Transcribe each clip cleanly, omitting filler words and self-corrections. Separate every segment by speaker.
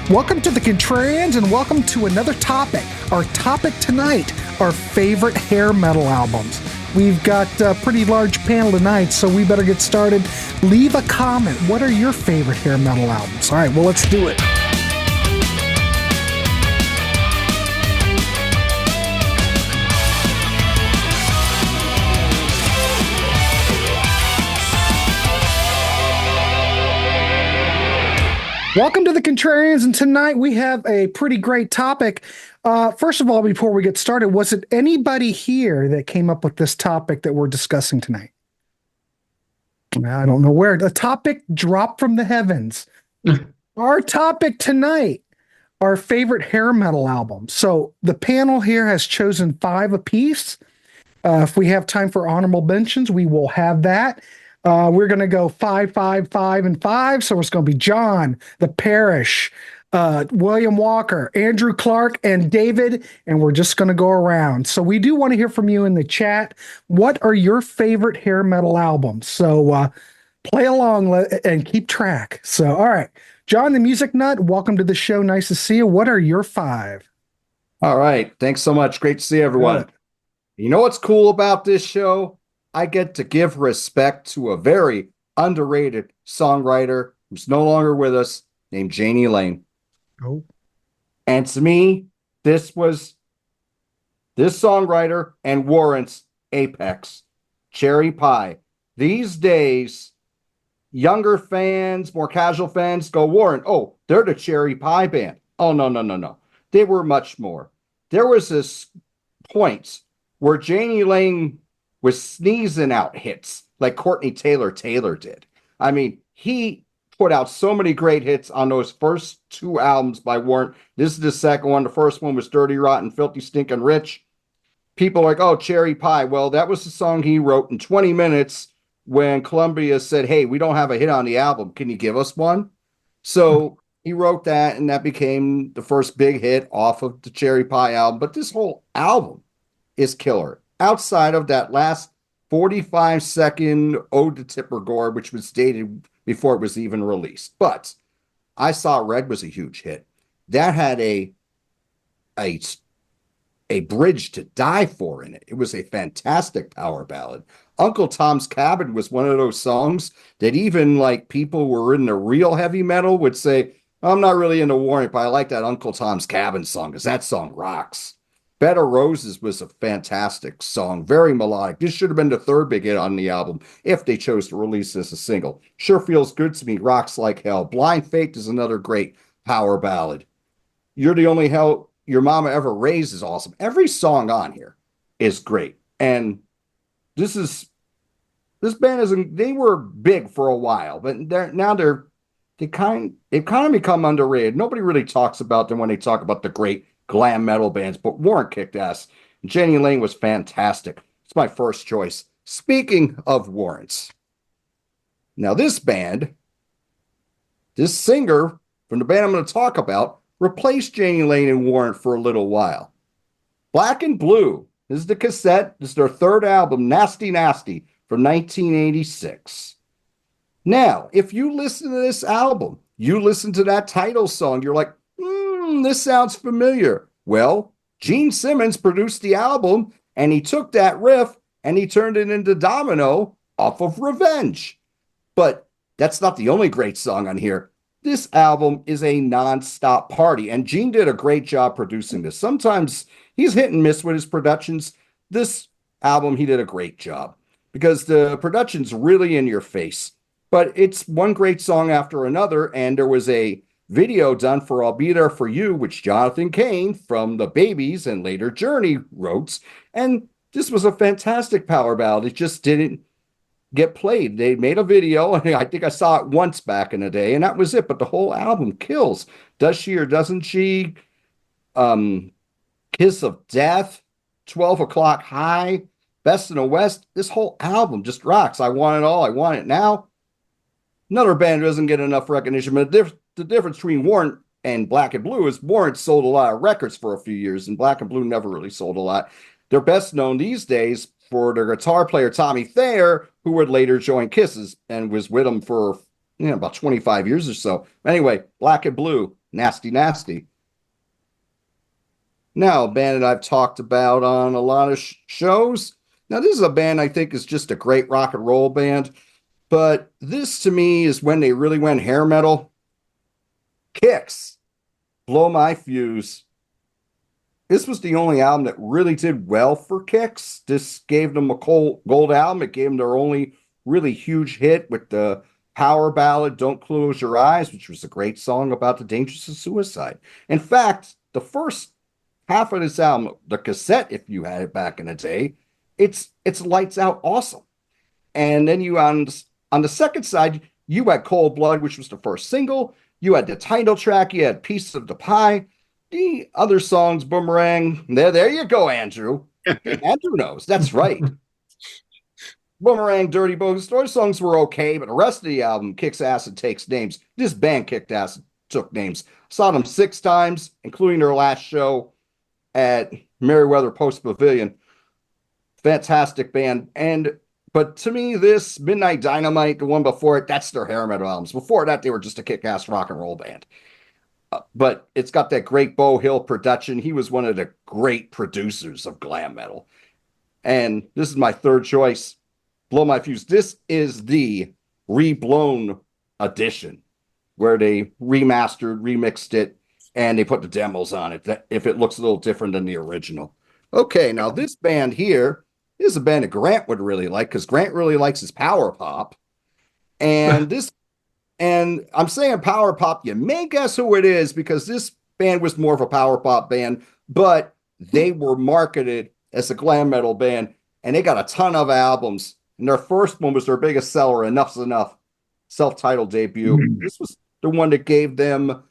Speaker 1: Welcome to the Contrarians and welcome to another topic. Our topic tonight, our favorite hair metal albums. We've got a pretty large panel tonight, so we better get started. Leave a comment. What are your favorite hair metal albums? All right, well, let's do it. Welcome to the Contrarians, and tonight we have a pretty great topic. First of all, before we get started, was it anybody here that came up with this topic that we're discussing tonight? I don't know where. The topic dropped from the heavens. Our topic tonight, our favorite hair metal album. So the panel here has chosen 5 apiece. If we have time for honorable mentions, we will have that. We're going to go 5, 5, 5, and 5. So it's going to be John, the Parish, William Walker, Andrew Clark, and David. And we're just going to go around. So we do want to hear from you in the chat. What are your favorite hair metal albums? So play along and keep track. So, all right. John, the Music Nut, welcome to the show. Nice to see you. What are your 5?
Speaker 2: All right. Thanks so much. Great to see everyone.
Speaker 1: Good.
Speaker 2: You know what's cool about this show? I get to give respect to a very underrated songwriter who's no longer with us, named Jani Lane.
Speaker 1: Oh.
Speaker 2: And to me, this songwriter and Warrant's apex, Cherry Pie. These days, younger fans, more casual fans go, Warrant, oh, they're the Cherry Pie band. Oh, no. They were much more. There was this point where Jani Lane was sneezing out hits like Courtney Taylor did. I mean, he put out so many great hits on those first 2 albums by Warrant. This is the second one. The first one was Dirty, Rotten, Filthy, Stinkin' Rich. People are like, oh, Cherry Pie. Well, that was the song he wrote in 20 minutes when Columbia said, hey, we don't have a hit on the album. Can you give us one? So he wrote that, and that became the first big hit off of the Cherry Pie album. But this whole album is killer. Outside of that last 45-second Ode to Tipper Gore, which was dated before it was even released. But I Saw Red was a huge hit. That had a Bridge to Die For in it. It was a fantastic power ballad. Uncle Tom's Cabin was one of those songs that even like people who were in the real heavy metal would say, I'm not really into Warrant, but I like that Uncle Tom's Cabin song because that song rocks. Bed of Roses was a fantastic song, very melodic. This should have been the 3rd big hit on the album if they chose to release this as a single. Sure Feels Good to Me rocks like hell. Blind Fate is another great power ballad. You're the Only Hell Your Mama Ever Raised is awesome. Every song on here is great. And this band isn't, they were big for a while, but they've kind of become underrated. Nobody really talks about them when they talk about the great glam metal bands, but Warrant kicked ass. Jani Lane was fantastic. It's my first choice. Speaking of Warrants, now this singer from the band I'm going to talk about replaced Jani Lane and Warrant for a little while. Black and Blue. This is the cassette. This is their 3rd album, Nasty Nasty, from 1986. Now, if you listen to this album, you listen to that title song, you're like, this sounds familiar. Well, Gene Simmons produced the album, and he took that riff and he turned it into Domino off of Revenge. But that's not the only great song on here. This album is a non-stop party, and Gene did a great job producing this. Sometimes he's hit and miss with his productions. This album, he did a great job because the production's really in your face. But it's one great song after another, and there was a video done for I'll Be There For You, which Jonathan Cain from The Babies and later Journey wrote. And this was a fantastic power ballad. It just didn't get played. They made a video, and I think I saw it once back in the day, and that was it. But the whole album kills. Does She or Doesn't She? Kiss of Death, 12 O'Clock High, Best in the West. This whole album just rocks. I Want It All. I Want It Now. Another band doesn't get enough recognition, but the difference between Warrant and Black and Blue is Warrant sold a lot of records for a few years, and Black and Blue never really sold a lot. They're best known these days for their guitar player, Tommy Thayer, who would later join Kisses and was with them for about 25 years or so. Anyway, Black and Blue, Nasty Nasty. Now, a band that I've talked about on a lot of shows. Now, this is a band I think is just a great rock and roll band, but this to me is when they really went hair metal. Kix, Blow My Fuse. This was the only album that really did well for Kix. This gave them a gold album. It gave them their only really huge hit with the power ballad Don't Close Your Eyes, which was a great song about the dangers of suicide. In fact, the first half of this album, the cassette, if you had it back in the day, it's lights out awesome. And then you on the second side, you had Cold Blood, which was the first single. You had the title track. You had Piece of the Pie. The other songs, Boomerang. There you go, Andrew. Andrew knows. That's right. Boomerang, Dirty Bogus. Those songs were okay, but the rest of the album kicks ass and takes names. This band kicked ass and took names. Saw them 6 times, including their last show at Merriweather Post Pavilion. Fantastic band. But to me, this Midnight Dynamite, the one before it, that's their hair metal albums. Before that, they were just a kick-ass rock and roll band. But it's got that great Beau Hill production. He was one of the great producers of glam metal. And this is my third choice, Blow My Fuse. This is the reblown edition where they remastered, remixed it, and they put the demos on it, that if it looks a little different than the original. Okay, now this band here is a band that Grant would really like, because Grant really likes his power pop. And and I'm saying power pop, you may guess who it is, because this band was more of a power pop band, but they were marketed as a glam metal band, and they got a ton of albums. And their first one was their biggest seller, Enough's Enough, self-titled debut. This was the one that gave them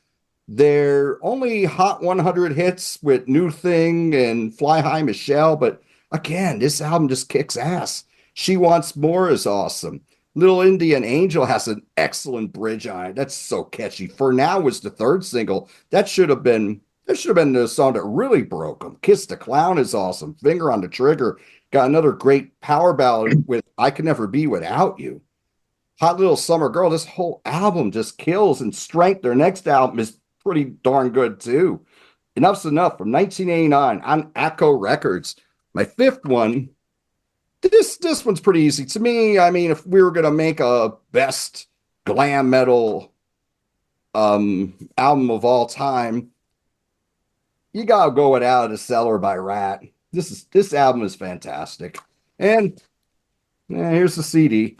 Speaker 2: their only Hot 100 hits with New Thing and Fly High Michelle. But again, this album just kicks ass. She Wants More is awesome. Little Indian Angel has an excellent bridge on it. That's so catchy. For Now was the third single. That should have been the song that really broke them. Kiss the Clown is awesome. Finger on the Trigger got another great power ballad with I Can Never Be Without You. Hot Little Summer Girl, this whole album just kills. And Strength, their next album, is pretty darn good too. Enough's Enough from 1989 on Atco Records. My fifth one, this one's pretty easy. To me, I mean, if we were going to make a best glam metal album of all time, you got to go with Out of the Cellar by Rat. This album is fantastic. And here's the CD.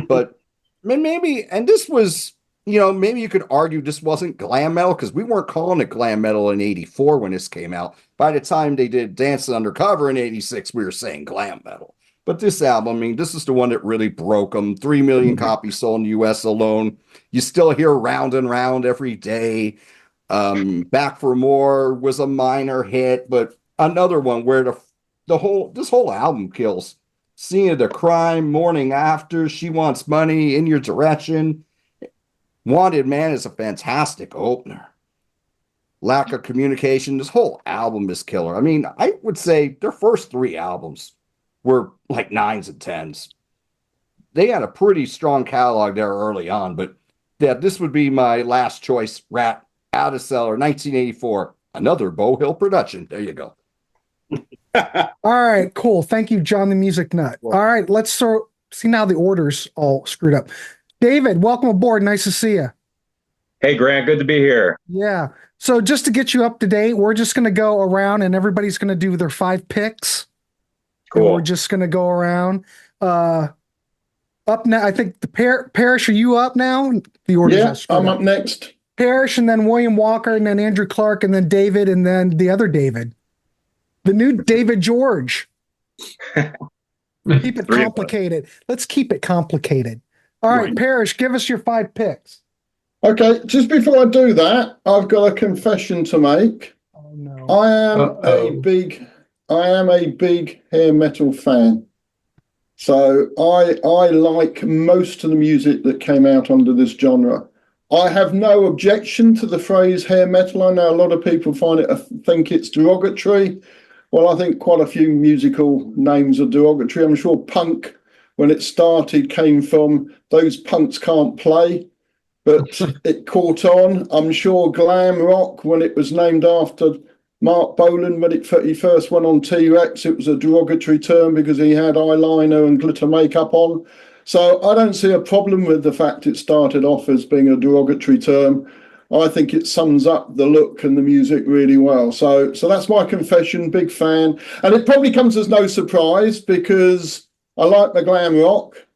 Speaker 2: But maybe, and this was, maybe you could argue this wasn't glam metal, because we weren't calling it glam metal in 84 when this came out. By the time they did Dancing Undercover in 86, we were saying glam metal. But this album, I mean, this is the one that really broke them. 3 million copies sold in the U.S. alone. You still hear Round and Round every day. Back for More was a minor hit, but another one where this whole album kills. Scene of the Crime, Morning After, She Wants Money, In Your Direction. Wanted Man is a fantastic opener. Lack of Communication, this whole album is killer. I mean, I would say their first 3 albums were like 9s and 10s. They had a pretty strong catalog there early on, but yeah, this would be my last choice. Rat, Out of Cellar, 1984. Another Beau Hill production. There you go.
Speaker 1: All right, cool. Thank you, John the Music Nut. All right, let's see now the order's all screwed up. David, welcome aboard. Nice to see you.
Speaker 3: Hey, Grant, good to be here.
Speaker 1: Yeah. So just to get you up to date, we're just going to go around and everybody's going to do their 5 picks.
Speaker 3: Cool.
Speaker 1: And we're just going to go around. Up now, I think the Parish, are you up now? The order.
Speaker 4: Yeah, I'm up next.
Speaker 1: Parish, and then William Walker, and then Andrew Clark, and then David, and then the other David. The new David George. Keep it complicated. Let's keep it complicated. All right, Parish, give us your 5 picks.
Speaker 4: Okay, just before I do that, I've got a confession to make.
Speaker 1: Oh no.
Speaker 4: I am a big hair metal fan. So I like most of the music that came out under this genre. I have no objection to the phrase hair metal. I know a lot of people think it's derogatory. Well, I think quite a few musical names are derogatory. I'm sure punk, when it started, came from those punks can't play. but it caught on. I'm sure glam rock, when it was named after Mark Bolan, when he first went on T-Rex, it was a derogatory term because he had eyeliner and glitter makeup on. So I don't see a problem with the fact it started off as being a derogatory term. I think it sums up the look and the music really well. So that's my confession, big fan. And it probably comes as no surprise because I like the glam rock.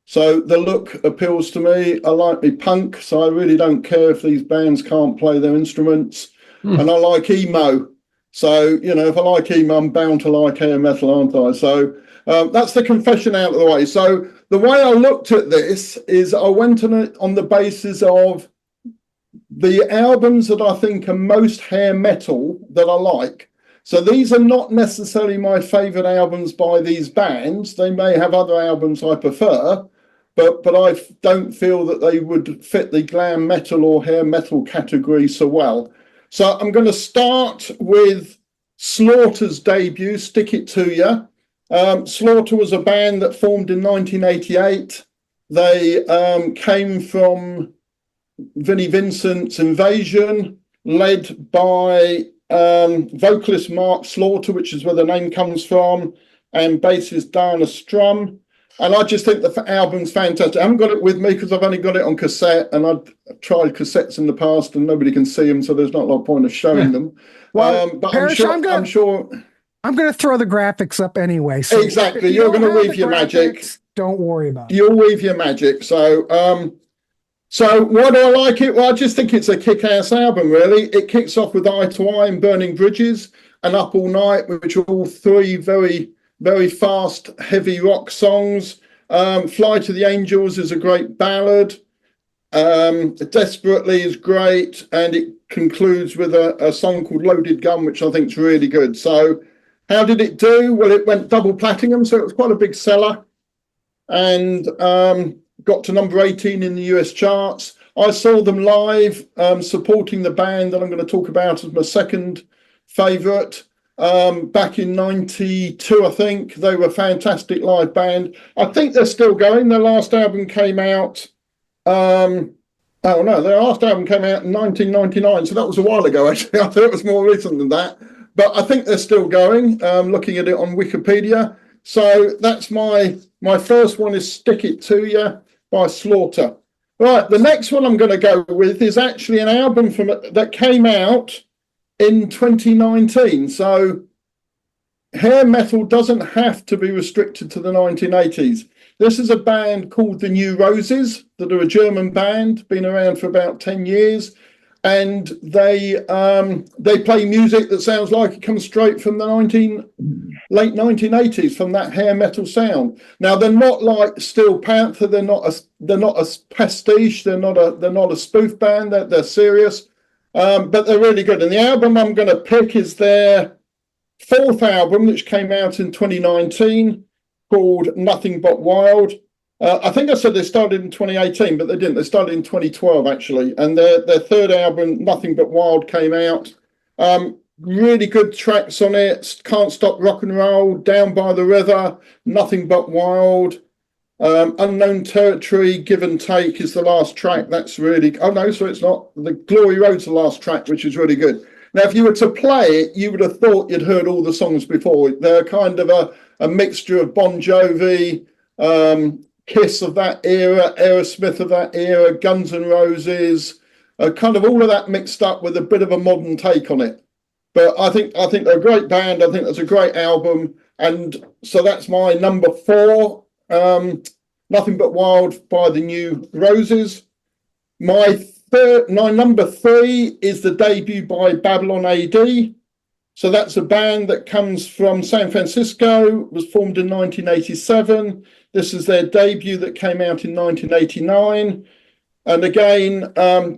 Speaker 4: So the look appeals to me. I like me punk, so I really don't care if these bands can't play their instruments. And I like emo. So, you know, if I like emo, I'm bound to like hair metal, aren't I? So that's the confession out of the way. So the way I looked at this is I went on it on the basis of the albums that I think are most hair metal that I like. So these are not necessarily my favourite albums by these bands. They may have other albums I prefer, but I don't feel that they would fit the glam metal or hair metal category so well. So I'm going to start with Slaughter's debut, Stick It To Ya. Slaughter was a band that formed in 1988. They came from Vinnie Vincent's Invasion, led by vocalist Mark Slaughter, which is where the name comes from, and bassist Dana Strum. And I just think the album's fantastic. I haven't got it with me because I've only got it on cassette, and I've tried cassettes in the past and nobody can see them, so there's not a lot of point of showing them.
Speaker 1: Well,
Speaker 4: But
Speaker 1: Parish,
Speaker 4: I'm sure
Speaker 1: I'm going to throw the graphics up anyway. So
Speaker 4: exactly. You're going to weave your magic.
Speaker 1: Don't worry about it.
Speaker 4: You'll weave your magic. So why do I like it? Well, I just think it's a kick-ass album, really. It kicks off with Eye to Eye and Burning Bridges and Up All Night, which are all three very, very fast, heavy rock songs. Fly to the Angels is a great ballad. Desperately is great. And it concludes with a song called Loaded Gun, which I think is really good. So how did it do? Well, it went double platinum, so it was quite a big seller. And got to number 18 in the US charts. I saw them live, supporting the band that I'm going to talk about as my second favourite. Back in 92, I think. They were a fantastic live band. I think they're still going. Their last album came out, their last album came out in 1999, so that was a while ago, actually. I thought it was more recent than that. But I think they're still going, looking at it on Wikipedia. So that's my first one is Stick It To Ya by Slaughter. Right, the next one I'm going to go with is actually an album that came out in 2019. So hair metal doesn't have to be restricted to the 1980s. This is a band called the New Roses that are a German band, been around for about 10 years. And they play music that sounds like it comes straight from the late 1980s, from that hair metal sound. Now they're not like Steel Panther. They're not a pastiche. They're not a spoof band. They're serious, but they're really good. And the album I'm going to pick is their fourth album, which came out in 2019, called Nothing But Wild. I think I said they started in 2018, but they didn't. They started in 2012, actually. And their third album, Nothing But Wild, came out. Really good tracks on it. Can't Stop Rock and Roll, Down by the River, Nothing But Wild. Unknown Territory, Give and Take is the last track. That's really... Oh, no, so it's not. The Glory Road's the last track, which is really good. Now, if you were to play it, you would have thought you'd heard all the songs before. They're kind of a mixture of Bon Jovi, Kiss of that era, Aerosmith of that era, Guns N' Roses, kind of all of that mixed up with a bit of a modern take on it. But I think they're a great band. I think that's a great album. And so that's my number 4, Nothing But Wild by the New Roses. My number 3 is the debut by Babylon AD. So that's a band that comes from San Francisco, was formed in 1987. This is their debut that came out in 1989. And again,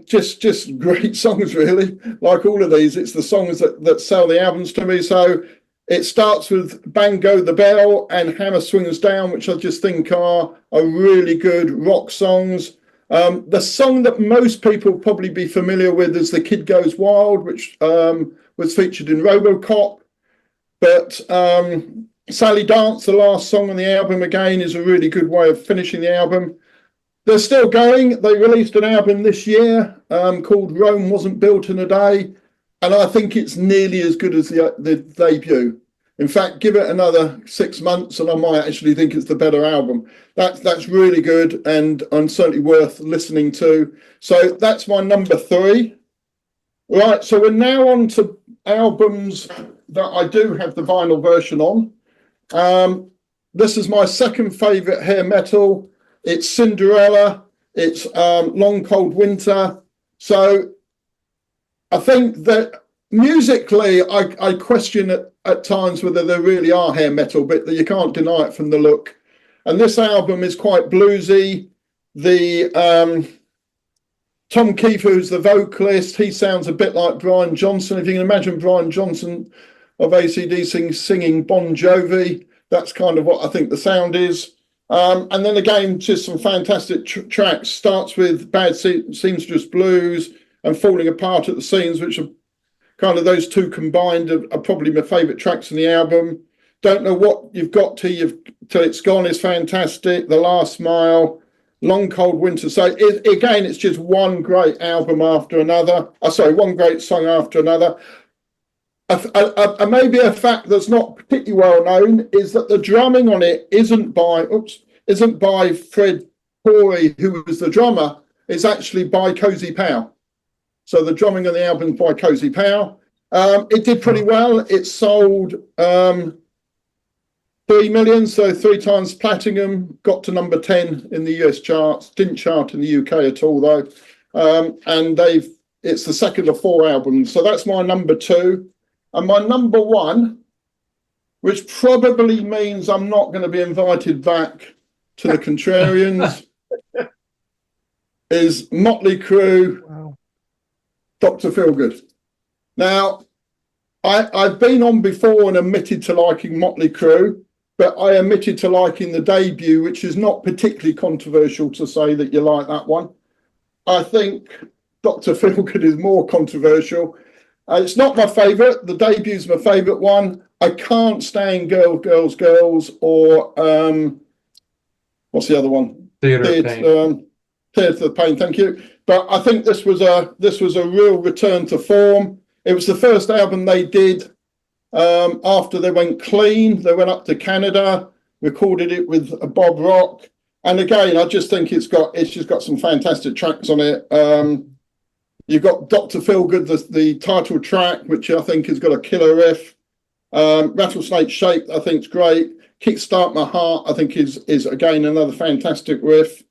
Speaker 4: just great songs, really. Like all of these, it's the songs that sell the albums to me. So it starts with Bang Go the Bell and Hammer Swings Down, which I just think are really good rock songs. The song that most people probably be familiar with is The Kid Goes Wild, which was featured in RoboCop. But Sally Dance, the last song on the album, again, is a really good way of finishing the album. they're still going. They released an album this year called Rome Wasn't Built in a Day, and I think it's nearly as good as the debut. In fact, give it another 6 months and I might actually think it's the better album. That's really good and certainly worth listening to. So that's my number 3. Right, so we're now on to albums that I do have the vinyl version on. This is my second favourite hair metal. It's Cinderella. It's Long Cold Winter. So I think that musically, I question at times whether they really are hair metal, but you can't deny it from the look. And this album is quite bluesy. The Tom Kiefer, who's the vocalist, he sounds a bit like Brian Johnson. If you can imagine Brian Johnson of AC/DC singing Bon Jovi, that's kind of what I think the sound is. And then again, just some fantastic tracks. Starts with Bad Seamstress Blues and Falling Apart at the Seams, which are kind of those two combined are probably my favourite tracks in the album. Don't Know What You've Got Till It's Gone is fantastic. The Last Mile, Long Cold Winter. So again, it's just one great album after another. One great song after another. Maybe a fact that's not particularly well known is that the drumming on it isn't by Fred Corey, who was the drummer. It's actually by Cozy Powell. So the drumming on the album is by Cozy Powell. It did pretty well. It sold 3 million, so 3 times platinum. Got to number 10 in the US charts. Didn't chart in the UK at all though. And it's the second of 4 albums. So that's my number 2. And my number 1, which probably means I'm not going to be invited back to the Contrarians, is Motley Crue.
Speaker 1: Wow.
Speaker 4: Dr. Feelgood. Now, I've been on before and admitted to liking Motley Crue, but I admitted to liking the debut, which is not particularly controversial to say that you like that one. I think Dr. Feelgood is more controversial. It's not my favourite. The debu's my favourite one. I can't stand Girls, Girls, Girls or what's the other one?
Speaker 5: Theatre of Pain.
Speaker 4: Theatre of Pain, thank you. But I think this was a real return to form. It was the first album they did after they went clean. They went up to Canada, recorded it with Bob Rock, and again, I just think it's just got some fantastic tracks on it. You've got Dr. Feelgood, the title track, which I think has got a killer riff. Rattlesnake Shape, I think is great. Kickstart My Heart, I think is again another fantastic riff.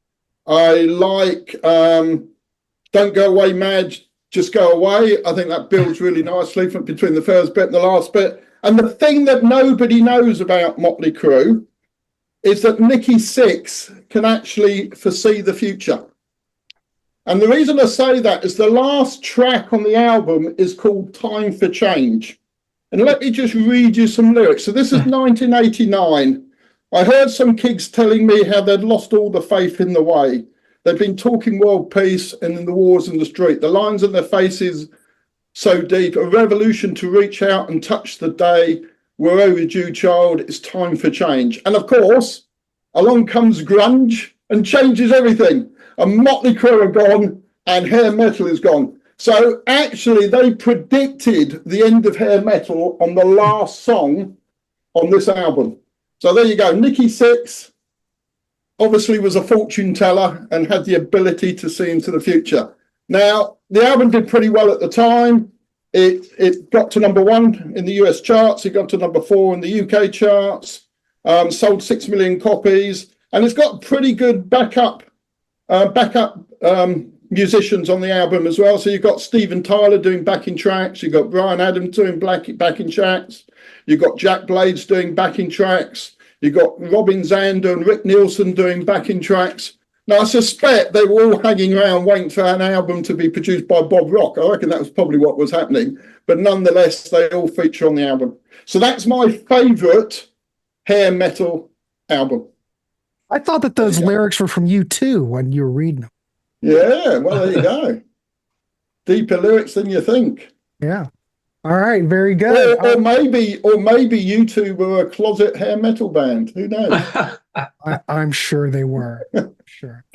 Speaker 4: I like Don't Go Away Mad, Just Go Away. I think that builds really nicely between the first bit and the last bit. And the thing that nobody knows about Motley Crue is that Nikki Sixx can actually foresee the future. And the reason I say that is the last track on the album is called Time for Change. And let me just read you some lyrics. So this is 1989. I heard some kids telling me how they'd lost all the faith in the way. They'd been talking world peace and in the wars in the street. The lines on their faces so deep. A revolution to reach out and touch the day. We're overdue, child. It's time for change. And of course, along comes grunge and changes everything. And Motley Crue are gone and hair metal is gone. So actually they predicted the end of hair metal on the last song on this album. So there you go. Nikki Sixx obviously was a fortune teller and had the ability to see into the future. Now, the album did pretty well at the time. It got to number 1 in the US charts. It got to number 4 in the UK charts. Sold 6 million copies. And it's got pretty good backup musicians on the album as well. So you've got Steven Tyler doing backing tracks. You've got Bryan Adams doing backing tracks. You've got Jack Blades doing backing tracks. You've got Robin Zander and Rick Nielsen doing backing tracks. Now, I suspect they were all hanging around waiting for an album to be produced by Bob Rock. I reckon that was probably what was happening. But nonetheless, they all feature on the album. So that's my favourite hair metal album.
Speaker 1: I thought that those lyrics were from you too when you were reading them.
Speaker 4: Yeah, well, there you go. Deeper lyrics than you think.
Speaker 1: Yeah. All right, very good.
Speaker 4: Or maybe you two were a closet hair metal band. Who knows?
Speaker 1: I'm sure they were. Sure.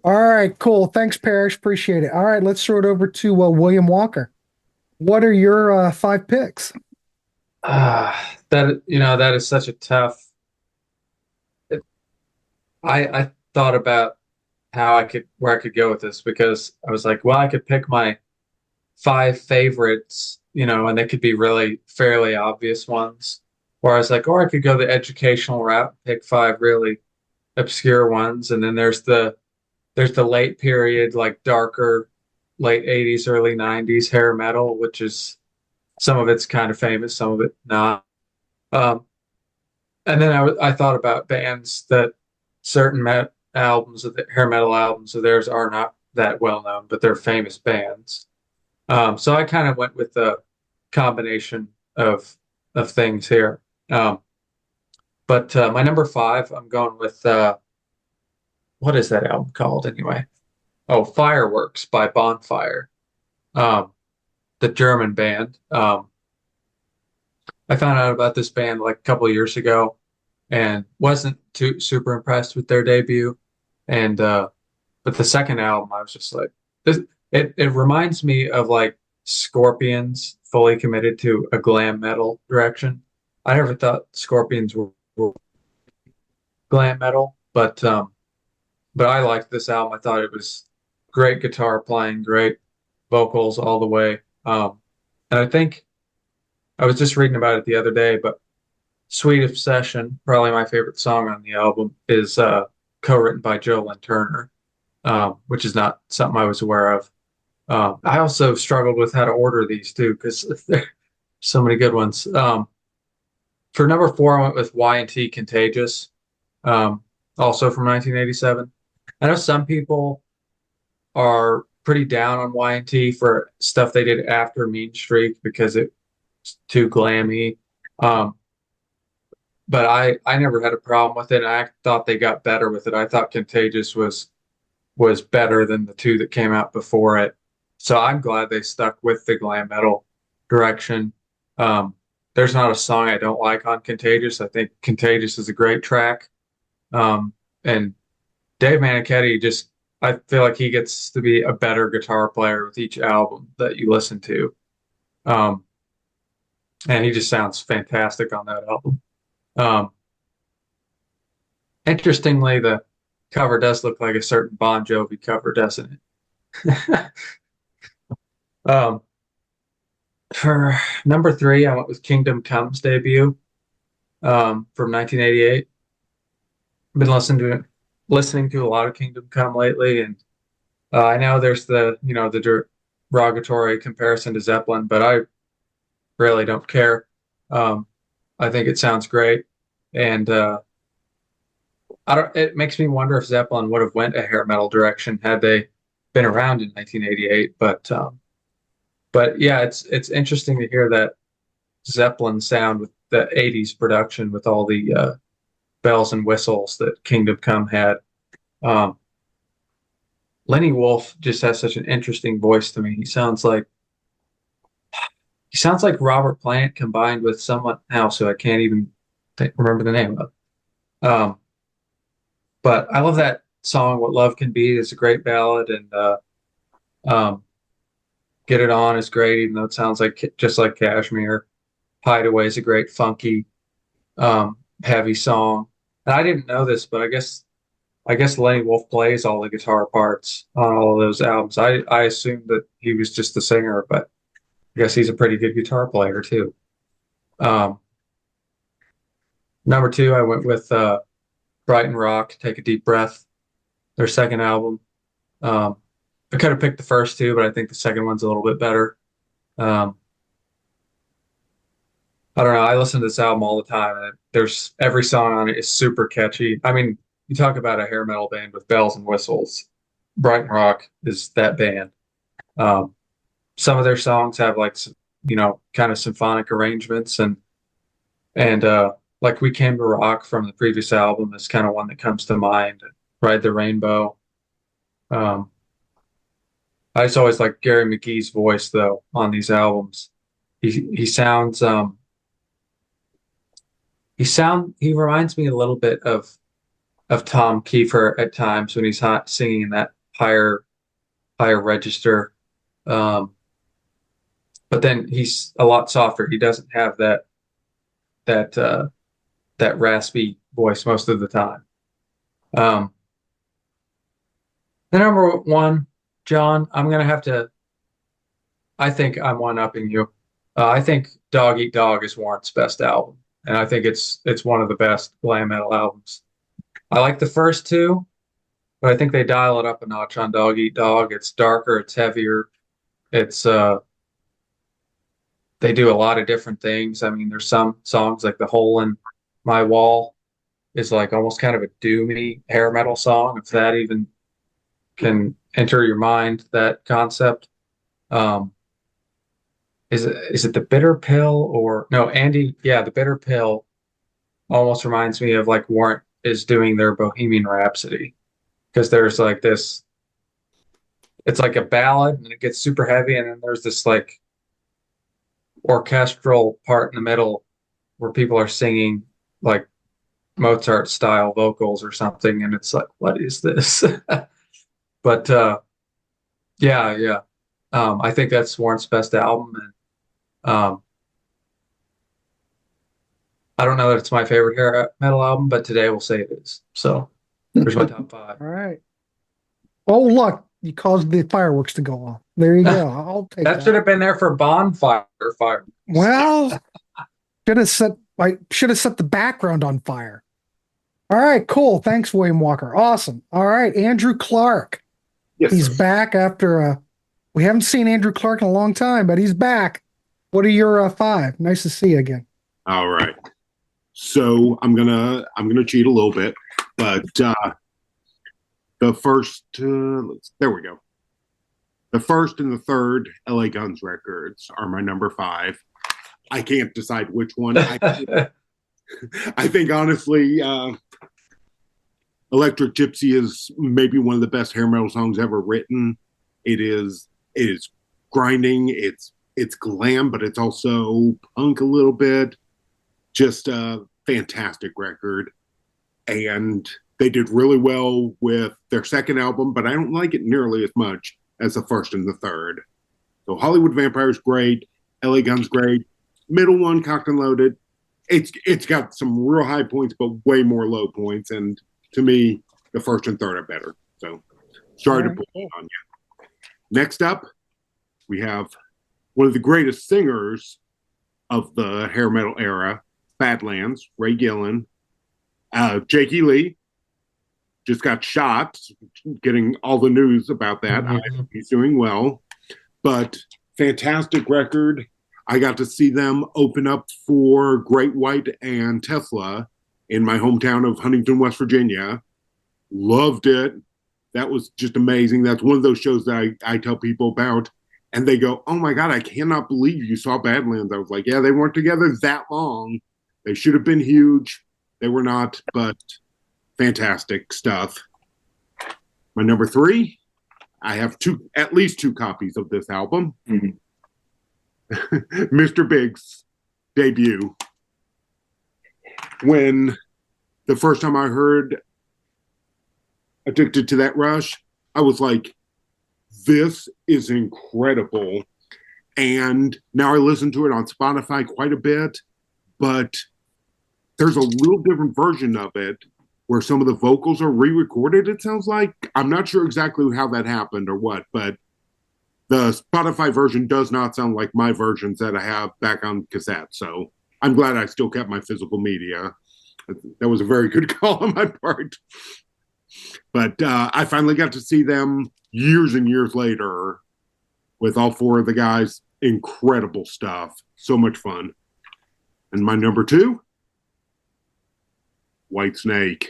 Speaker 1: All right, cool. Thanks, Parrish. Appreciate it. All right, let's throw it over to William Walker. What are your 5 picks?
Speaker 5: That is such a tough. I thought about where I could go with this, because I was like, well, I could pick my 5 favorites, and they could be really fairly obvious ones. Or I was like, or I could go the educational route, pick 5 really obscure ones, and then there's the late period, like darker, late 80s, early 90s hair metal, which is some of it's kind of famous, some of it not. And then I thought about bands that certain albums of the hair metal albums of theirs are not that well known, but they're famous bands. So I kind of went with a combination of things here. But my number 5, I'm going with what is that album called anyway? Oh, Fireworks by Bonfire, the German band. I found out about this band like a couple of years ago and wasn't too super impressed with their debut. And but the second album, I was just like, it reminds me of like Scorpions fully committed to a glam metal direction. I never thought Scorpions were glam metal, but I liked this album. I thought it was great guitar playing, great vocals all the way. And I think I was just reading about it the other day, but Sweet Obsession, probably my favorite song on the album, is co-written by Joe Lynn Turner, which is not something I was aware of. I also struggled with how to order these too, because there are so many good ones. For number 4, I went with Y&T Contagious, also from 1987. I know some people are pretty down on Y&T for stuff they did after Mean Streak because it's too glammy. But I never had a problem with it. I thought they got better with it. I thought Contagious was better than the 2 that came out before it. So I'm glad they stuck with the glam metal direction. There's not a song I don't like on Contagious. I think Contagious is a great track. And Dave Manichetti I feel like he gets to be a better guitar player with each album that you listen to. And he just sounds fantastic on that album. Interestingly, the cover does look like a certain Bon Jovi cover, doesn't it? For number 3, I went with Kingdom Come's debut, from 1988. I've been listening to a lot of Kingdom Come lately, and I know there's the derogatory comparison to Zeppelin, but I really don't care. I think it sounds great, and it makes me wonder if Zeppelin would have went a hair metal direction had they been around in 1988. But yeah, it's interesting to hear that Zeppelin sound with the 80s production with all the bells and whistles that Kingdom Come had. Lenny Wolf just has such an interesting voice to me. He sounds like Robert Plant combined with someone else who I can't even remember the name of. But I love that song, What Love Can Be. It's a great ballad, and Get It On is great, even though it sounds like just like Kashmir. Hideaway is a great funky, heavy song. And I didn't know this, but I guess Lenny Wolf plays all the guitar parts on all of those albums. I assumed that he was just the singer, but I guess he's a pretty good guitar player too. Number 2, I went with Brighton Rock, Take a Deep Breath, their second album. I could have picked the first 2, but I think the second one's a little bit better. I don't know. I listen to this album all the time, and every song on it is super catchy. I mean, you talk about a hair metal band with bells and whistles. Brighton Rock is that band. Some of their songs have like, kind of symphonic arrangements, and like We Came to Rock from the previous album is kind of one that comes to mind. Ride the Rainbow. I just always like Gary McGee's voice though on these albums. He sounds he reminds me a little bit of Tom Kiefer at times when he's singing in that higher register. But then he's a lot softer. He doesn't have that raspy voice most of the time. The number one, John, I'm gonna have to. I think I'm one-upping you. I think Dog Eat Dog is Warrant's best album, and I think it's one of the best glam metal albums. I like the first two, but I think they dial it up a notch on Dog Eat Dog. It's darker, it's heavier, it's they do a lot of different things. I mean, there's some songs like The Hole in My Wall is like almost kind of a doomy hair metal song, if that even can enter your mind, that concept. Is it The Bitter Pill or no, Andy? Yeah, The Bitter Pill almost reminds me of like Warrant is doing their Bohemian Rhapsody, because there's like this, it's like a ballad and it gets super heavy, and then there's this like orchestral part in the middle where people are singing like Mozart style vocals or something, and it's like, what is this? But yeah. I think that's Warrant's best album, and I don't know that it's my favorite hair metal album, but today we'll say it is. So there's my top 5.
Speaker 1: All right. Oh, look, you caused the fireworks to go off. There you go. I'll take
Speaker 5: That
Speaker 1: that.
Speaker 5: should have been there for bonfire fire.
Speaker 1: Well, should have set the background on fire. All right, cool. Thanks, William Walker. Awesome. All right, Andrew Clark.
Speaker 6: Yes,
Speaker 1: He's
Speaker 6: sir.
Speaker 1: back after we haven't seen Andrew Clark in a long time, but he's back. What are your 5? Nice to see you again.
Speaker 6: All right. So I'm gonna cheat a little bit, but the first there we go. The first and the third LA Guns records are my number 5. I can't decide which one. I think honestly, Electric Gypsy is maybe one of the best hair metal songs ever written. It is grinding, it's glam, but it's also punk a little bit. Just a fantastic record. And they did really well with their second album, but I don't like it nearly as much as the first and the third. So Hollywood Vampire's great, LA Gun's great, middle one, Cocked and Loaded. It's got some real high points, but way more low points. And to me, the first and third are better. So sorry to put it on you. Next up, we have one of the greatest singers of the hair metal era, Badlands, Ray Gillen. Jakey Lee just got shot, getting all the news about that.
Speaker 5: Mm-hmm.
Speaker 6: He's doing well, but fantastic record. I got to see them open up for Great White and Tesla in my hometown of Huntington, West Virginia. Loved it. That was just amazing. That's one of those shows that I tell people about, and they go, "Oh my God, I cannot believe you saw Badlands." I was like, "Yeah, they weren't together that long. They should have been huge. They were not, but fantastic stuff." My number 3, I have at least 2 copies of this album.
Speaker 3: Mhm.
Speaker 6: Mr. Big's debut. When the first time I heard Addicted to That Rush, I was like, this is incredible. And now I listen to it on Spotify quite a bit, but there's a little different version of it where some of the vocals are re-recorded, it sounds like. I'm not sure exactly how that happened or what, but the Spotify version does not sound like my versions that I have back on cassette. So I'm glad I still kept my physical media. That was a very good call on my part. But I finally got to see them years and years later with all 4 of the guys. Incredible stuff. So much fun. And my number 2, Whitesnake.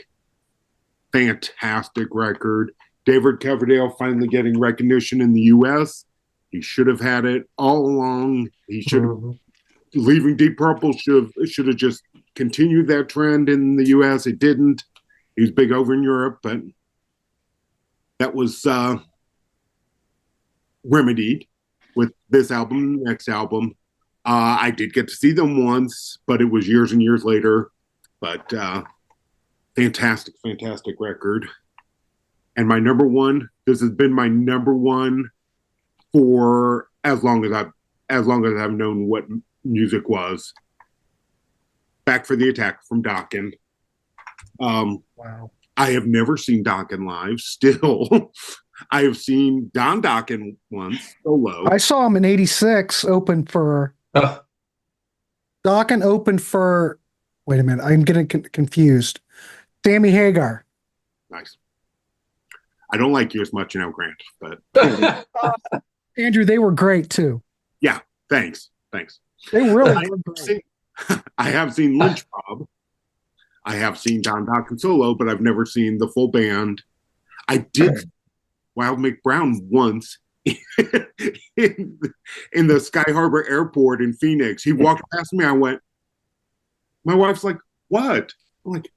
Speaker 6: Fantastic record. David Coverdale finally getting recognition in the U.S. He should have had it all along. He should have, leaving Deep Purple should have just continued that trend in the U.S. It didn't. He was big over in Europe, but that was remedied with this album, next album. I did get to see them once, but it was years and years later. But Fantastic, fantastic record. And my number one, this has been my number one for as long as I've known what music was. Back for the Attack from Dokken.
Speaker 1: Wow.
Speaker 6: I have never seen Dokken live. Still, I have seen Don Dokken once solo.
Speaker 1: I saw him in '86 open for Dokken opened for. Wait a minute, I'm getting confused. Sammy Hagar.
Speaker 6: Nice. I don't like you as much now, Grant, but
Speaker 1: Andrew, they were great too.
Speaker 6: yeah, thanks.
Speaker 1: They really were great.
Speaker 6: I have seen Lynch Bob. I have seen Don Dokken solo, but I've never seen the full band. I did Wild Mick Brown once in the Sky Harbor Airport in Phoenix. He walked past me. I went, my wife's like, what? I'm like,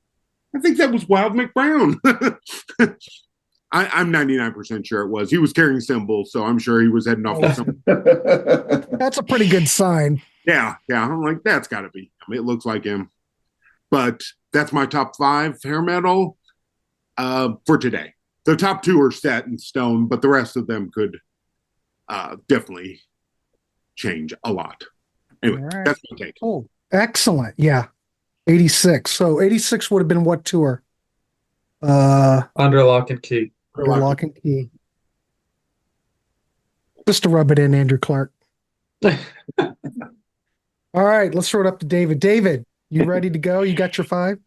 Speaker 6: I think that was Wild Mick Brown. I'm 99% sure it was. He was carrying cymbals, so I'm sure he was heading off to something.
Speaker 1: That's a pretty good sign.
Speaker 6: Yeah. I'm like, that's got to be him. It looks like him. But that's my top 5 hair metal for today. The top 2 are set in stone, but the rest of them could definitely change a lot. Anyway,
Speaker 1: All right.
Speaker 6: that's my take.
Speaker 1: Oh, excellent. Yeah. 86. So 86 would have been what tour?
Speaker 5: Under Lock and Key.
Speaker 1: Lock and Key. Just to rub it in, Andrew Clark. All right, let's throw it up to David. David, you ready to go? You got your 5?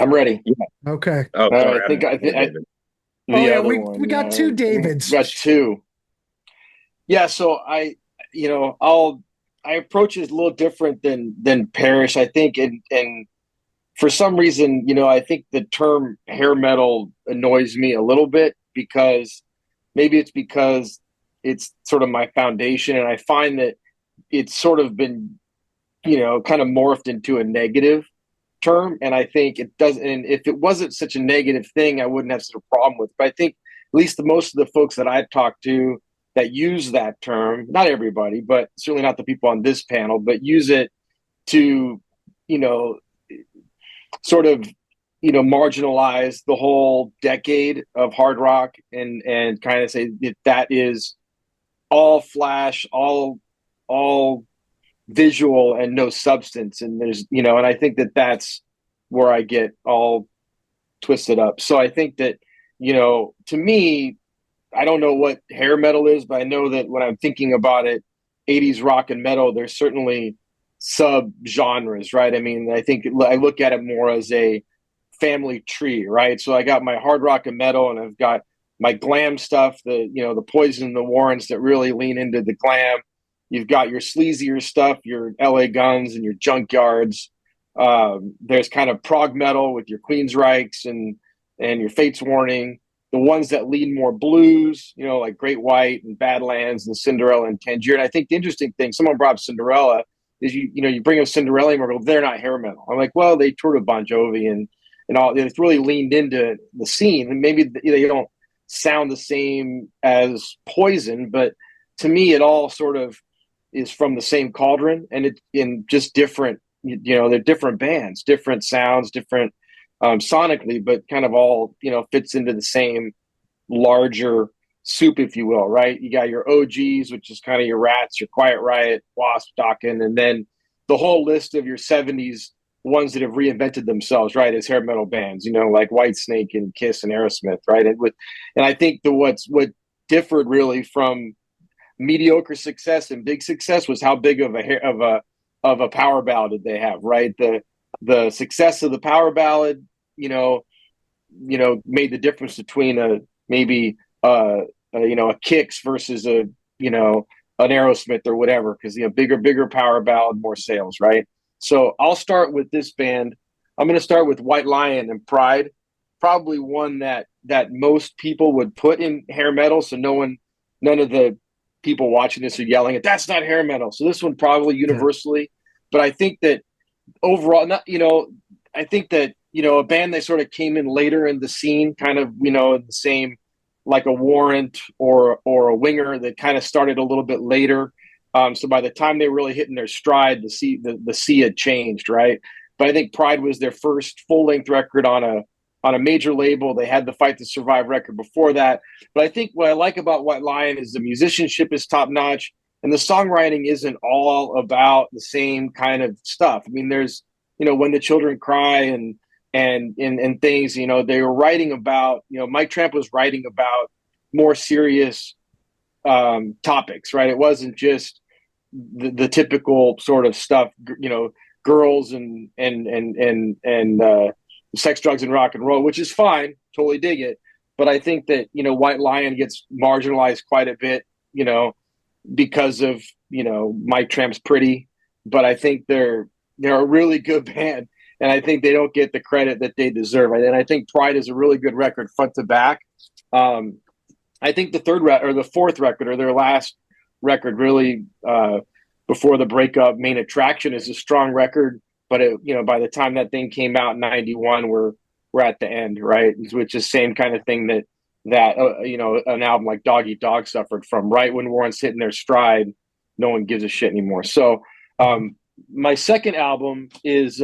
Speaker 7: I'm ready.
Speaker 1: Okay.
Speaker 3: Oh, sorry,
Speaker 7: I think
Speaker 3: David.
Speaker 7: the
Speaker 1: Oh, yeah,
Speaker 7: other
Speaker 1: we
Speaker 7: one,
Speaker 1: got 2 Davids.
Speaker 7: We got 2. Yeah, so I approach it a little different than Parish, I think, and for some reason, I think the term hair metal annoys me a little bit because it's sort of my foundation, and I find that it's sort of been, kind of morphed into a negative term, and I think it doesn't. And if it wasn't such a negative thing, I wouldn't have such a problem with it. But I think at least most of the folks that I've talked to that use that term, not everybody, but certainly not the people on this panel, but use it to, sort of, marginalize the whole decade of hard rock and kind of say that is all flash, all visual and no substance. And there's, and I think that that's where I get all twisted up. So I think that, to me, I don't know what hair metal is, but I know that when I'm thinking about it, 80s rock and metal, there's certainly sub genres, right? I mean, I think I look at it more as a family tree, right? So I got my hard rock and metal, and I've got my glam stuff, the Poison and the Warrens that really lean into the glam. You've got your sleazier stuff, your LA Guns and your Junkyards. There's kind of prog metal with your Queensryches and your Fates Warning. The ones that lean more blues, like Great White and Badlands and Cinderella and Tangier. And I think the interesting thing, someone brought up Cinderella, is you bring up Cinderella and we're going, they're not hair metal. I'm like, well, they toured with Bon Jovi and all. It's really leaned into the scene, and maybe they don't sound the same as Poison, but to me, it all sort of is from the same cauldron, and it's in just different. They're different bands, different sounds, different sonically, but kind of all fits into the same larger soup, if you will, right? You got your OGs, which is kind of your Rats, your Quiet Riot, Wasp, Dokken, and then the whole list of your 70s ones that have reinvented themselves, right, as hair metal bands, like Whitesnake and Kiss and Aerosmith, right? And I think what differed really from mediocre success and big success was how big of a power ballad did they have, right? The success of the power ballad, made the difference between a Kicks versus an Aerosmith or whatever, because bigger power ballad, more sales, right? So I'll start with this band. I'm going to start with White Lion and Pride, probably one that most people would put in hair metal. So none of the people watching this are yelling at that's not hair metal. So this one probably universally, but I think that overall, I think that a band that sort of came in later in the scene, kind of in the same, like a Warrant or a Winger that kind of started a little bit later. So by the time they were really hitting their stride, the sea had changed, right? But I think Pride was their first full-length record on a major label. They had the Fight to Survive record before that. But I think what I like about White Lion is the musicianship is top-notch, and the songwriting isn't all about the same kind of stuff. I mean, there's, When the Children Cry and things, they were writing about, Mike Tramp was writing about more serious topics, right? It wasn't just the typical sort of stuff, girls and sex, drugs, and rock and roll, which is fine. Totally dig it. But I think that, White Lion gets marginalized quite a bit, because of, Mike Tramp's Pretty. But I think they're a really good band, and I think they don't get the credit that they deserve. And I think Pride is a really good record front to back. I think the fourth record, or their last record, really, before the breakup, Main Attraction, is a strong record. But by the time that thing came out in '91, we're at the end, right? Which is the same kind of thing that an album like Dog Eat Dog suffered from. Right when Warren's hitting their stride, no one gives a shit anymore. So my second album is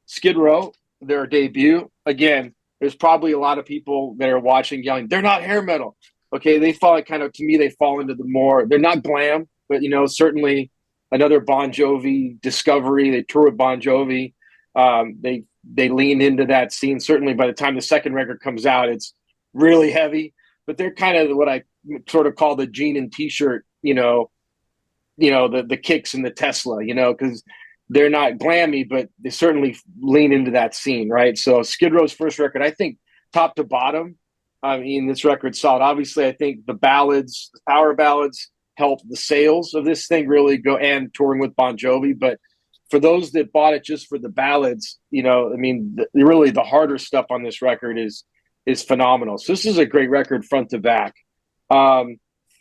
Speaker 7: Skid Row, their debut. Again, there's probably a lot of people that are watching yelling, they're not hair metal. Okay, they fall into the more, they're not glam, but certainly another Bon Jovi discovery. They tour with Bon Jovi. They lean into that scene. Certainly by the time the second record comes out, it's really heavy, but they're kind of what I sort of call the jean and t-shirt, the Kicks and the Tesla, because they're not glammy, but they certainly lean into that scene, right? So Skid Row's first record, I think top to bottom, this record's solid. Obviously, I think the ballads, the power ballads, helped the sales of this thing really go, and touring with Bon Jovi. But for those that bought it just for the ballads, really the harder stuff on this record is phenomenal. So this is a great record front to back.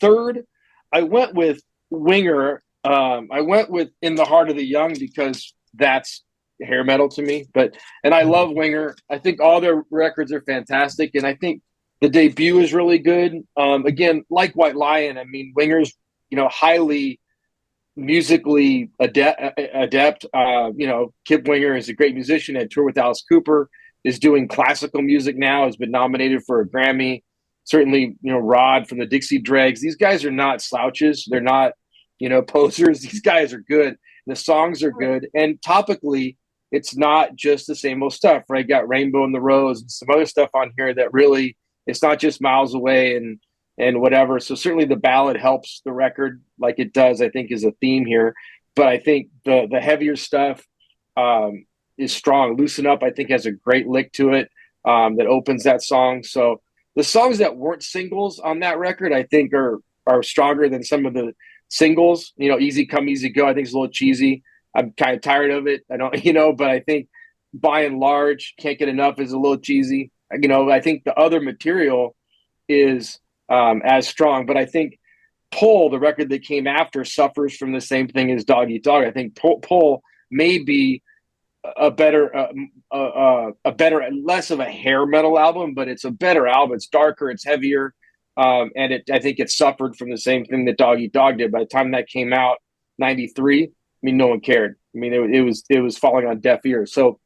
Speaker 7: Third, I went with Winger. I went with In the Heart of the Young because that's hair metal to me. And I love Winger. I think all their records are fantastic, and I think the debut is really good. Again, like White Lion, Winger's highly musically adept. Kip Winger is a great musician. Had toured with Alice Cooper. Is doing classical music now. Has been nominated for a Grammy. Certainly, Rod from the Dixie Dregs. These guys are not slouches. They're not posers. These guys are good. The songs are good. And topically, it's not just the same old stuff, right? Got Rainbow in the Rose and some other stuff on here that really, it's not just Miles Away and whatever. So certainly the ballad helps the record like it does, I think, is a theme here. But I think the heavier stuff is strong. Loosen Up, I think, has a great lick to it that opens that song. So the songs that weren't singles on that record, I think, are stronger than some of the singles. Easy Come, Easy Go, I think, is a little cheesy. I'm kind of tired of it. I don't, but I think by and large, Can't Get Enough is a little cheesy. I think the other material is as strong, but I think Pull, the record that came after, suffers from the same thing as Dog Eat Dog. I think Pull may be a better, less of a hair metal album, but it's a better album. It's darker, it's heavier, and I think it suffered from the same thing that Dog Eat Dog did. By the time that came out, '93, no one cared. It was falling on deaf ears. So,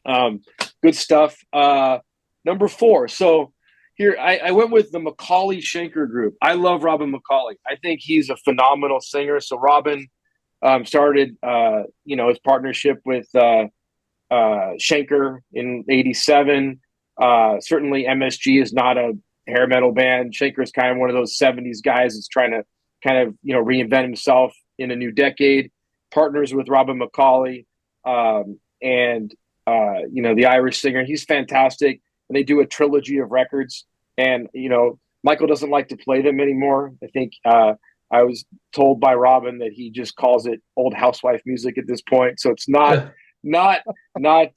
Speaker 7: good stuff. Number 4. So here I went with the Macaulay Schenker group. I love Robin Macaulay. I think he's a phenomenal singer. So Robin started, his partnership with Schenker in '87. Certainly MSG is not a hair metal band. Schenker is kind of one of those '70s guys that's trying to kind of, reinvent himself in a new decade. Partners with Robin Macaulay and the Irish singer. He's fantastic. And they do a trilogy of records. And, Michael doesn't like to play them anymore. I think I was told by Robin that he just calls it old housewife music at this point. So it's not what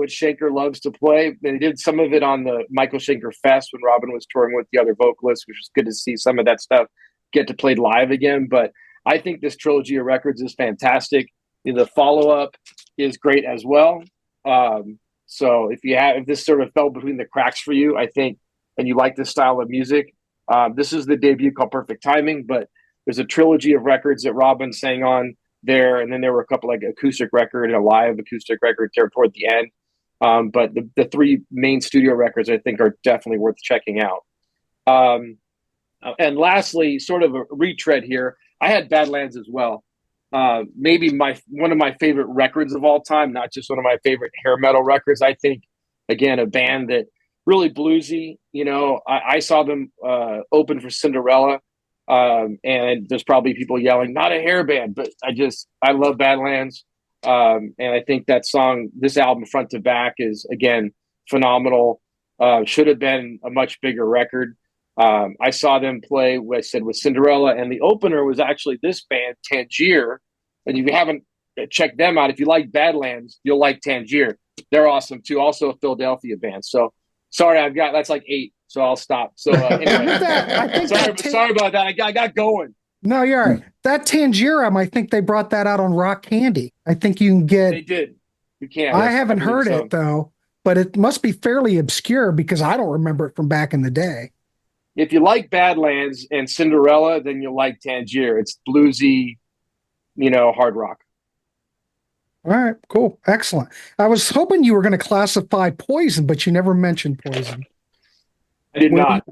Speaker 7: Schenker loves to play. They did some of it on the Michael Schenker Fest when Robin was touring with the other vocalists, which was good to see some of that stuff get to play live again. But I think this trilogy of records is fantastic. The follow-up is great as well. So if this sort of fell between the cracks for you, I think, and you like this style of music, this is the debut called Perfect Timing, but there's a trilogy of records that Robin sang on there, and then there were a couple like acoustic record and a live acoustic record toward the end. But the three main studio records I think are definitely worth checking out. And lastly, sort of a retread here, I had Badlands as well. Maybe one of my favorite records of all time, not just one of my favorite hair metal records. I think, again, a band that really bluesy. You know, I saw them open for Cinderella, and there's probably people yelling, "Not a hair band," but I love Badlands, and I think that song, this album front to back, is again phenomenal. Should have been a much bigger record. I saw them play, I said, with Cinderella, and the opener was actually this band, Tangier. And if you haven't checked them out, if you like Badlands, you'll like Tangier. They're awesome too. Also a Philadelphia band. So sorry, that's like 8, so I'll stop. So anyway, sorry about that. I got going.
Speaker 1: No, you're all right. That Tangier album, I think they brought that out on Rock Candy. I think you can get.
Speaker 7: They did. You can.
Speaker 1: I haven't heard it though, but it must be fairly obscure because I don't remember it from back in the day.
Speaker 7: If you like Badlands and Cinderella, then you'll like Tangier. It's bluesy, hard rock.
Speaker 1: All right, cool. Excellent. I was hoping you were going to classify Poison, but you never mentioned Poison.
Speaker 7: I did not.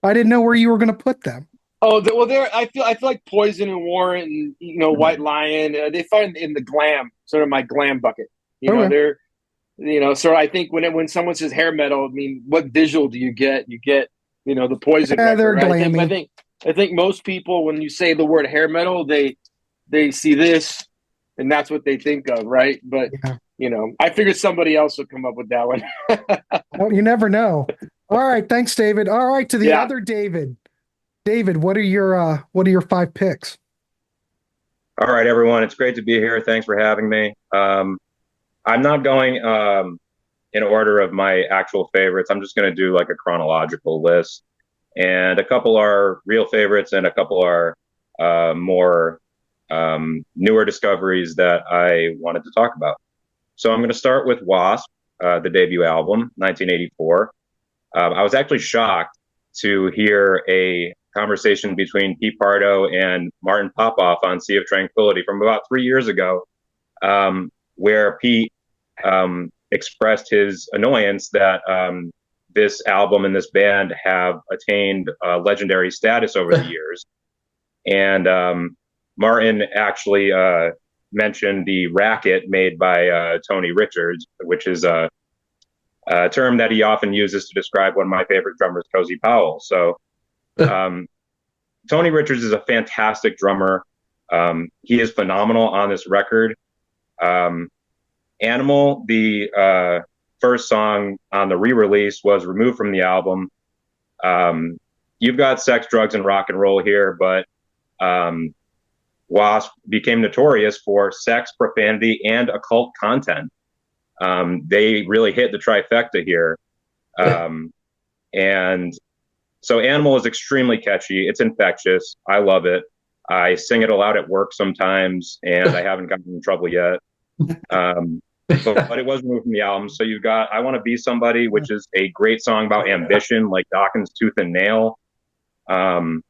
Speaker 1: I didn't know where you were going to put them.
Speaker 7: Oh, well, I feel like Poison and Warren, White Lion, they find in the glam, sort of my glam bucket. They're, so I think when someone says hair metal, I mean, what visual do you get? You get, the Poison record,
Speaker 1: they're
Speaker 7: right?
Speaker 1: glammy.
Speaker 7: I think most people, when you say the word hair metal, they see this and that's what they think of, right? But I figured somebody else would come up with that one.
Speaker 1: Well, you never know. All right, thanks, David. All right, to the other David. David, what are your 5 picks?
Speaker 3: All right, everyone. It's great to be here. Thanks for having me. I'm not going in order of my actual favorites. I'm just going to do like a chronological list. And a couple are real favorites and a couple are more newer discoveries that I wanted to talk about. So I'm going to start with Wasp, the debut album, 1984. I was actually shocked to hear a conversation between Pete Pardo and Martin Popoff on Sea of Tranquility from about 3 years ago, where Pete expressed his annoyance that this album and this band have attained legendary status over the years. And Martin actually mentioned the racket made by Tony Richards, which is a term that he often uses to describe one of my favorite drummers, Cozy Powell. So Tony Richards is a fantastic drummer. He is phenomenal on this record. Animal, the first song on the re-release, was removed from the album. You've got sex, drugs, and rock and roll here, but Wasp became notorious for sex, profanity, and occult content. They really hit the trifecta here. And so Animal is extremely catchy. It's infectious. I love it. I sing it aloud at work sometimes, and I haven't gotten in trouble yet. But it was removed from the album. So you've got I Want to Be Somebody, which is a great song about ambition, like Dawkins' Tooth and Nail. Love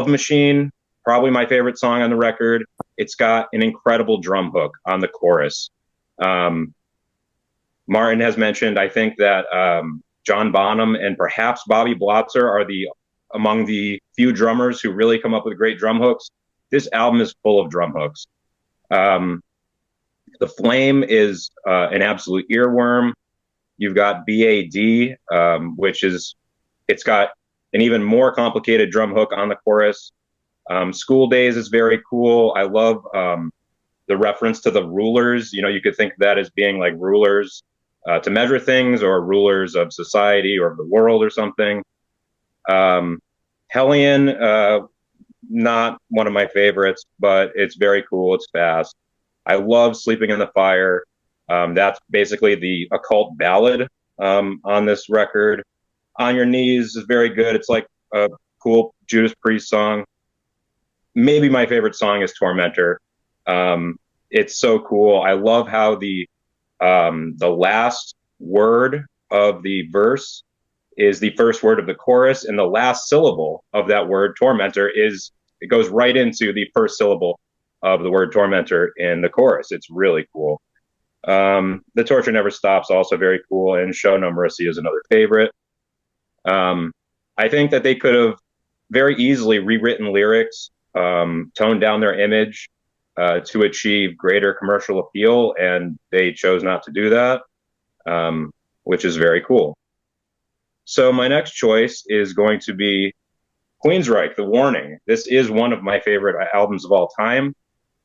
Speaker 3: Machine, probably my favorite song on the record. It's got an incredible drum hook on the chorus. Martin has mentioned, I think that John Bonham and perhaps Bobby Blotzer are among the few drummers who really come up with great drum hooks. This album is full of drum hooks. The Flame is an absolute earworm. You've got BAD, it's got an even more complicated drum hook on the chorus. School Days is very cool. I love the reference to the rulers. You could think of that as being like rulers to measure things, or rulers of society or of the world or something. Hellion, not one of my favorites, but it's very cool. It's fast. I love Sleeping in the Fire. That's basically the occult ballad on this record. On Your Knees is very good. It's like a cool Judas Priest song. Maybe my favorite song is Tormentor. It's so cool. I love how the last word of the verse is the first word of the chorus, and the last syllable of that word, Tormentor, it goes right into the first syllable of the word tormentor in the chorus. It's really cool. The Torture Never Stops, also very cool, and Show No Mercy is another favorite. I think that they could have very easily rewritten lyrics, toned down their image to achieve greater commercial appeal, and they chose not to do that, which is very cool. So my next choice is going to be Queensryche, The Warning. This is one of my favorite albums of all time.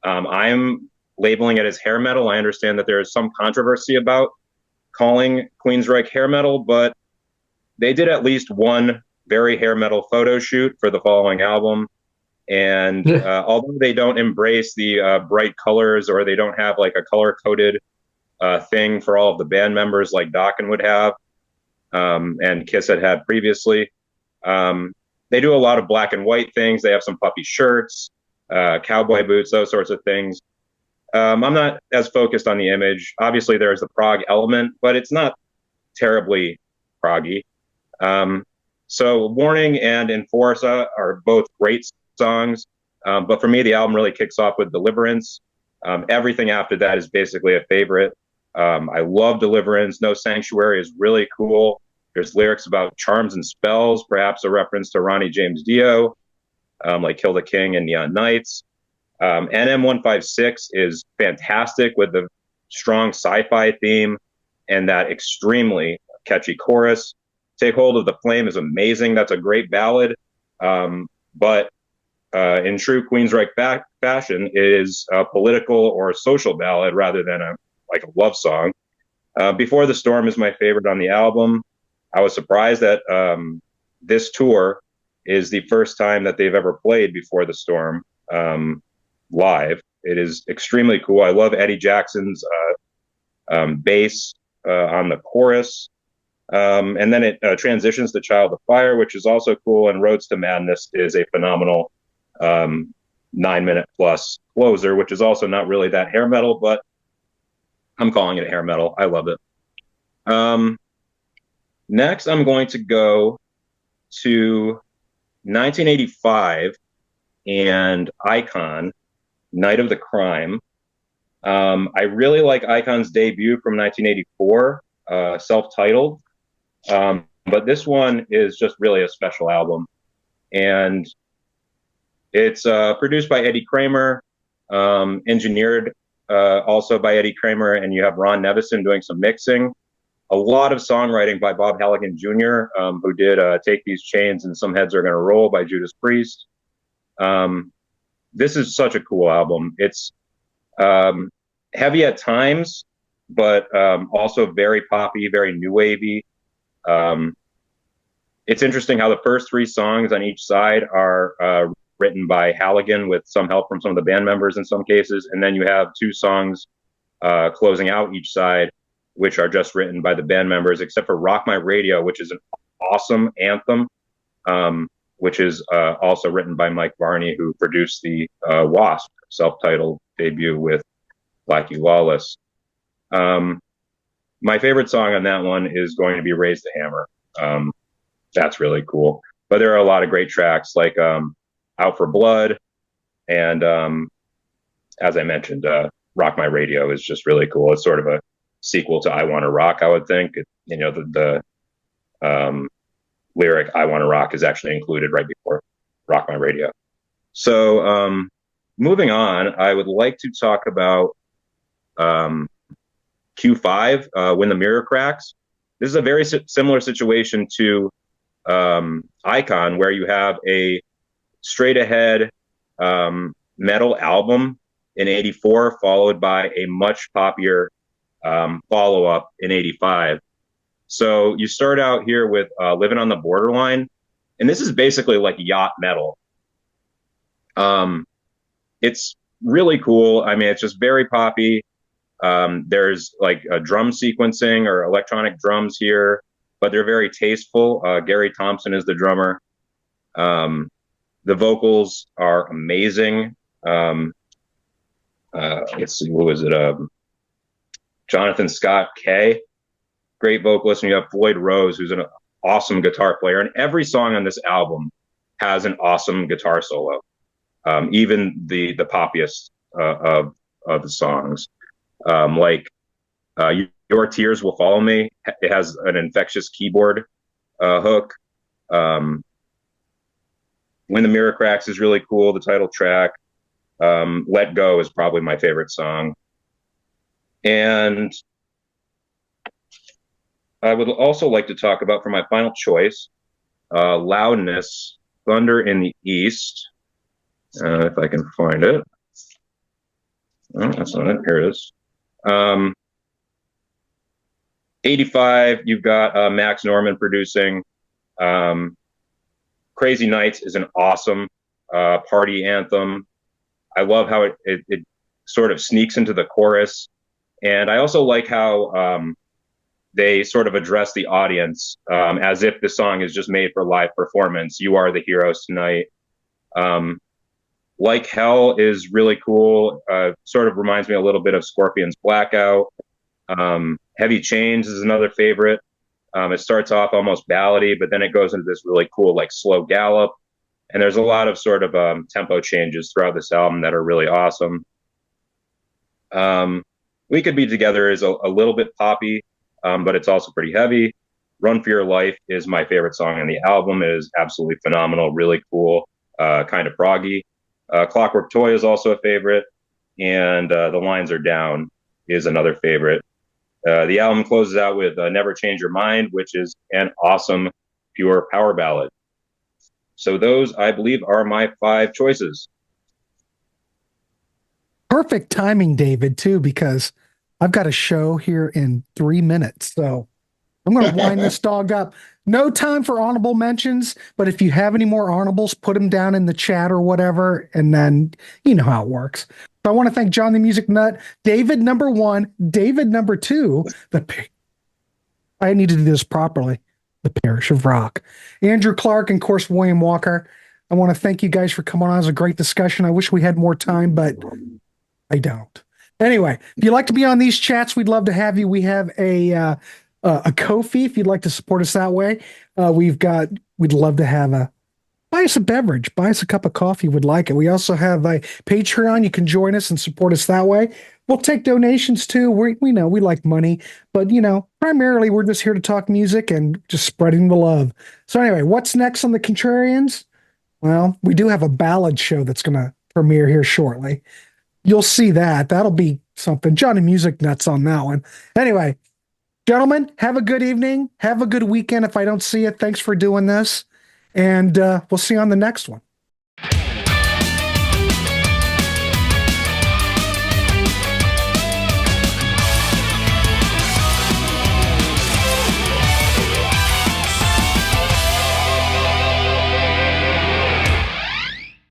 Speaker 3: I'm labeling it as hair metal. I understand that there is some controversy about calling Queensryche hair metal, but they did at least one very hair metal photo shoot for the following album. And although they don't embrace the bright colors, or they don't have like a color-coded thing for all of the band members like Dokken would have, and Kiss had previously, they do a lot of black and white things. They have some puffy shirts, cowboy boots, those sorts of things. I'm not as focused on the image. Obviously, there's the prog element, but it's not terribly proggy. So Warning and Enforza are both great songs, but for me, the album really kicks off with Deliverance. Everything after that is basically a favorite. I love Deliverance. No Sanctuary is really cool. There's lyrics about charms and spells, perhaps a reference to Ronnie James Dio, like Kill the King and Neon Nights. NM156 is fantastic with the strong sci-fi theme and that extremely catchy chorus. Take Hold of the Flame is amazing. That's a great ballad. But in true Queensryche fashion, it is a political or a social ballad rather than a love song. Before the Storm is my favorite on the album. I was surprised that this tour is the first time that they've ever played Before the Storm live. It is extremely cool. I love Eddie Jackson's bass on the chorus. And then it transitions to Child of Fire, which is also cool. And Roads to Madness is a phenomenal 9-minute plus closer, which is also not really that hair metal, but I'm calling it hair metal. I love it. Next, I'm going to go to 1985 and Icon, Night of the Crime. I really like Icon's debut from 1984, self-titled. But this one is just really a special album. And it's produced by Eddie Kramer, engineered also by Eddie Kramer, and you have Ron Nevison doing some mixing. A lot of songwriting by Bob Halligan Jr., who did Take These Chains and Some Heads Are Gonna Roll by Judas Priest. This is such a cool album. It's heavy at times, but also very poppy, very new wavy. It's interesting how the first 3 songs on each side are written by Halligan with some help from some of the band members in some cases. And then you have 2 songs closing out each side, which are just written by the band members, except for Rock My Radio, which is an awesome anthem, which is also written by Mike Varney, who produced the Wasp self-titled debut with Blackie Lawless. My favorite song on that one is going to be Raise the Hammer. That's really cool. But there are a lot of great tracks like Out for Blood, and as I mentioned, Rock My Radio is just really cool. It's sort of a sequel to I Wanna Rock, I would think. The lyric I Wanna Rock is actually included right before Rock My Radio. So moving on, I would like to talk about Q5, When the Mirror Cracks. This is a very similar situation to Icon, where you have a straight ahead metal album in 84, followed by a much poppier follow-up in 85. So you start out here with Living on the Borderline, and this is basically like yacht metal. It's really cool. I mean, it's just very poppy. There's like a drum sequencing or electronic drums here, but they're very tasteful. Gary Thompson is the drummer. The vocals are amazing. Let's see, who is it? Jonathan Scott Kay, great vocalist. And you have Floyd Rose, who's an awesome guitar player. And every song on this album has an awesome guitar solo. Even the poppiest of the songs. Like Your Tears Will Follow Me. It has an infectious keyboard hook. When the Mirror Cracks is really cool, the title track. Let Go is probably my favorite song. And I would also like to talk about, for my final choice, Loudness, Thunder in the East. If I can find it. Oh, that's not it. Here it is. 85, you've got Max Norman producing. Crazy Nights is an awesome party anthem. I love how it sort of sneaks into the chorus. And I also like how they sort of address the audience as if the song is just made for live performance. You are the heroes tonight. Like Hell is really cool. Sort of reminds me a little bit of Scorpions' Blackout. Heavy Chains is another favorite. It starts off almost ballady, but then it goes into this really cool, like, slow gallop. And there's a lot of sort of tempo changes throughout this album that are really awesome. We Could Be Together is a little bit poppy, but it's also pretty heavy. Run for Your Life is my favorite song on the album. It is absolutely phenomenal, really cool, kind of proggy. Clockwork Toy is also a favorite. And The Lines Are Down is another favorite. The album closes out with Never Change Your Mind, which is an awesome, pure power ballad. So those, I believe, are my 5 choices.
Speaker 1: Perfect timing, David, too, because I've got a show here in 3 minutes. So I'm going to wind this dog up. No time for honorable mentions, but if you have any more honorables, put them down in the chat or whatever, and then you know how it works. So I want to thank John the Music Nut, David number 1, David number 2. I need to do this properly. The Parish of Rock, Andrew Clark, and of course William Walker. I want to thank you guys for coming on. It was a great discussion. I wish we had more time, but I don't. Anyway, if you'd like to be on these chats, we'd love to have you. We have a Ko-fi if you'd like to support us that way. We'd love to have buy us a beverage, buy us a cup of coffee. Would like it. We also have a Patreon. You can join us and support us that way. We'll take donations too. We know we like money, but primarily we're just here to talk music and just spreading the love. So anyway, what's next on the Contrarians? Well, we do have a ballad show that's going to premiere here shortly. You'll see that. That'll be something. Johnny Music Nuts on that one. Anyway, gentlemen, have a good evening. Have a good weekend. If I don't see you, thanks for doing this. And we'll see you on the next one.